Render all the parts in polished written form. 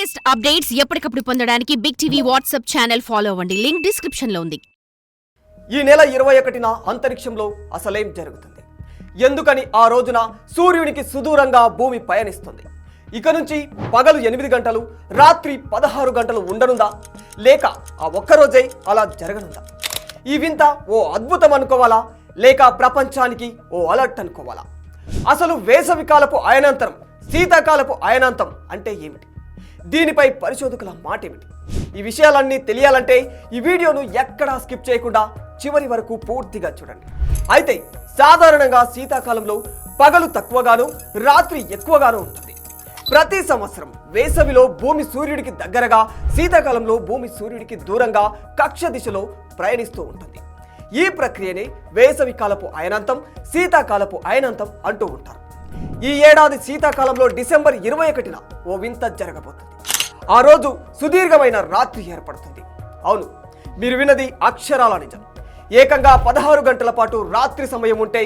Latest updates ఎప్పటికప్పుడు పొందడానికి Big TV WhatsApp channel follow అవ్వండి. లింక్ డిస్క్రిప్షన్ లో ఉంది. ఈ నెల 21న అంతరిక్షంలో అసలేం జరుగుతుంది? ఎందుకని ఆ రోజున సూర్యునికి సుదూరంగా భూమి పయనిస్తుంది? ఇక నుంచి పగలు 8 గంటలు, రాత్రి 16 గంటలు ఉండనుందా? లేక ఆ ఒక్కరోజే అలా జరగనుందా? ఈ వింత ఓ అద్భుతం అనుకోవాలా? లేక ప్రపంచానికి ఓ అలర్ట్ అనుకోవాలా? అసలు వేసవికాలపు అయనాంతరం, శీతాకాలపు అయనాంతం అంటే ఏమిటి? దీనిపై పరిశోధకుల మాట ఏమిటి? ఈ విషయాలన్నీ తెలియాలంటే ఈ వీడియోను ఎక్కడా స్కిప్ చేయకుండా చివరి వరకు పూర్తిగా చూడండి. అయితే సాధారణంగా శీతాకాలంలో పగలు తక్కువగాను, రాత్రి ఎక్కువగాను ఉంటుంది. ప్రతి సంవత్సరం వేసవిలో భూమి సూర్యుడికి దగ్గరగా, శీతాకాలంలో భూమి సూర్యుడికి దూరంగా కక్ష దిశలో ప్రయాణిస్తూ ఉంటుంది. ఈ ప్రక్రియనే వేసవికాలపు అయనాంతం, శీతాకాలపు అయనాంతం అంటూ ఉంటారు. ఈ ఏడాది శీతాకాలంలో డిసెంబర్ 21న ఓ వింత జరగబోతుంది. ఆ రోజు సుదీర్ఘమైన రాత్రి ఏర్పడుతుంది. అవును, మీరు విన్నది అక్షరాల నిజం. ఏకంగా 16 గంటల పాటు రాత్రి సమయం ఉంటే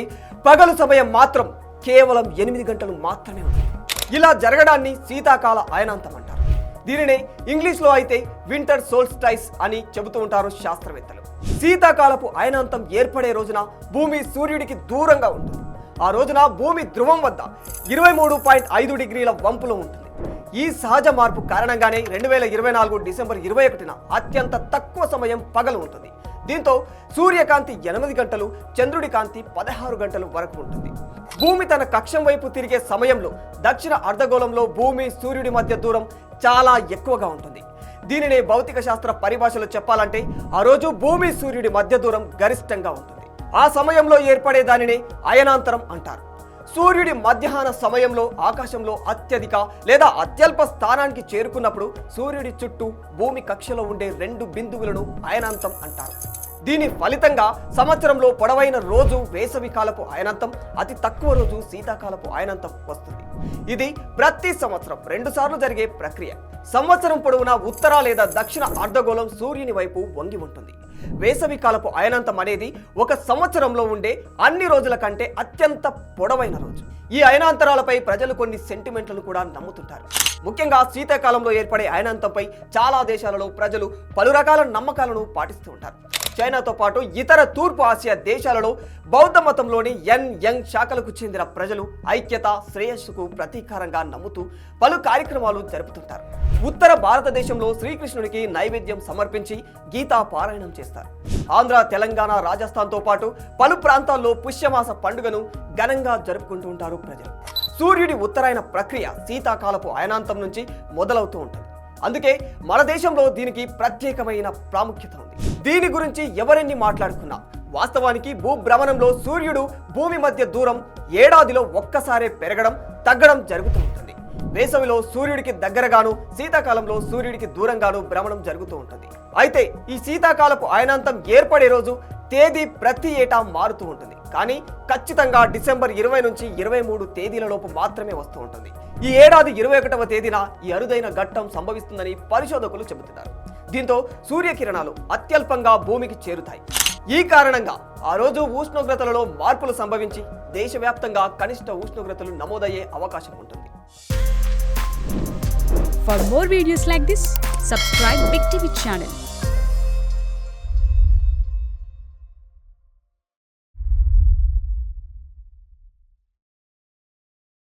పగలు సమయం మాత్రం కేవలం 8 గంటలు మాత్రమే ఉంటుంది. ఇలా జరగడాన్ని శీతాకాల అయనాంతం అంటారు. దీనినే ఇంగ్లీష్లో అయితే వింటర్ సోల్స్టైస్ అని చెబుతూ ఉంటారు శాస్త్రవేత్తలు. శీతాకాలపు అయనాంతం ఏర్పడే రోజున భూమి సూర్యుడికి దూరంగా ఉంటుంది. ఆ రోజున భూమి ధ్రువం వద్ద 23.5 డిగ్రీల వంపులో ఉంటుంది. ఈ సహజ మార్పు కారణంగానే 2024 డిసెంబర్ 21న అత్యంత తక్కువ సమయం పగలు ఉంటుంది. దీంతో సూర్యకాంతి 8 గంటలు, చంద్రుడి కాంతి 16 గంటలు వరకు ఉంటుంది. భూమి తన కక్షం వైపు తిరిగే సమయంలో దక్షిణ అర్ధగోళంలో భూమి సూర్యుడి మధ్య దూరం చాలా ఎక్కువగా ఉంటుంది. దీనినే భౌతిక శాస్త్ర పరిభాషలో చెప్పాలంటే ఆ రోజు భూమి సూర్యుడి మధ్య దూరం గరిష్టంగా ఉంటుంది. ఆ సమయంలో ఏర్పడే దానినే అయనాంతరం అంటారు. సూర్యుడి మధ్యాహ్న సమయంలో ఆకాశంలో అత్యధిక లేదా అత్యల్ప స్థానానికి చేరుకున్నప్పుడు సూర్యుడి చుట్టూ భూమి కక్షలో ఉండే 2 బిందువులను అయనాంతం అంటారు. దీని ఫలితంగా సంవత్సరంలో పొడవైన రోజు వేసవి కాలపు అయనాంతం, అతి తక్కువ రోజు శీతాకాలపు అయనాంతం వస్తుంది. ఇది ప్రతి సంవత్సరం 2 సార్లు జరిగే ప్రక్రియ. సంవత్సరం పొడవునా ఉత్తర లేదా దక్షిణ అర్ధగోళం సూర్యుని వైపు వంగి ఉంటుంది. వేసవి కాలపు అయనాంతం అనేది ఒక సంవత్సరంలో ఉండే అన్ని రోజుల కంటే అత్యంత పొడవైన రోజు. ఈ అయనాంతరాలపై ప్రజలు కొన్ని సెంటిమెంట్లను కూడా నమ్ముతుంటారు. ముఖ్యంగా శీతాకాలంలో ఏర్పడే అయనాంతంపై చాలా దేశాలలో ప్రజలు పలు రకాల నమ్మకాలను పాటిస్తూ ఉంటారు. చైనాతో పాటు ఇతర తూర్పు ఆసియా దేశాలలో బౌద్ధ మతంలోని యంగ్ శాఖలకు చెందిన ప్రజలు ఐక్యత, శ్రేయస్సుకు ప్రతీకారంగా నమ్ముతూ పలు కార్యక్రమాలు జరుపుతుంటారు. ఉత్తర భారతదేశంలో శ్రీకృష్ణుడికి నైవేద్యం సమర్పించి గీతా పారాయణం చేస్తారు. ఆంధ్ర, తెలంగాణ, రాజస్థాన్తో పాటు పలు ప్రాంతాల్లో పుష్యమాస పండుగను ఘనంగా జరుపుకుంటూ ఉంటారు ప్రజలు. సూర్యుడి ఉత్తరాయణ ప్రక్రియ శీతాకాలపు అయనాంతం నుంచి మొదలవుతూ ఉంటుంది. అందుకే మన దేశంలో దీనికి ప్రత్యేకమైన ప్రాముఖ్యత ఉంది. దీని గురించి ఎవరెన్ని మాట్లాడుకున్నా వాస్తవానికి భూభ్రమణంలో సూర్యుడు భూమి మధ్య దూరం ఏడాదిలో ఒక్కసారే పెరగడం, తగ్గడం జరుగుతూ ఉంటుంది. వేసవిలో సూర్యుడికి దగ్గరగాను, శీతాకాలంలో సూర్యుడికి దూరంగాను భ్రమణం జరుగుతూ ఉంటుంది. అయితే ఈ శీతాకాలపు అయనాంతం ఏర్పడే రోజు తేదీ ప్రతి ఏటా మారుతూ ఉంటుంది. కానీ ఖచ్చితంగా డిసెంబర్ 20 నుంచి 23 తేదీల లోపు మాత్రమే వస్తూ ఉంటుంది. ఈ ఏడాది 21వ తేదీన ఈ అరుదైన ఘట్టం సంభవిస్తుందని పరిశోధకులు చెబుతున్నారు. దీంతో సూర్యకిరణాలు అత్యల్పంగా భూమికి చేరుతాయి. ఈ కారణంగా ఆ రోజు ఉష్ణోగ్రతలలో మార్పులు సంభవించి దేశవ్యాప్తంగా కనిష్ట ఉష్ణోగ్రతలు నమోదయ్యే అవకాశం ఉంటుంది. For more videos like this, subscribe Big TV channel.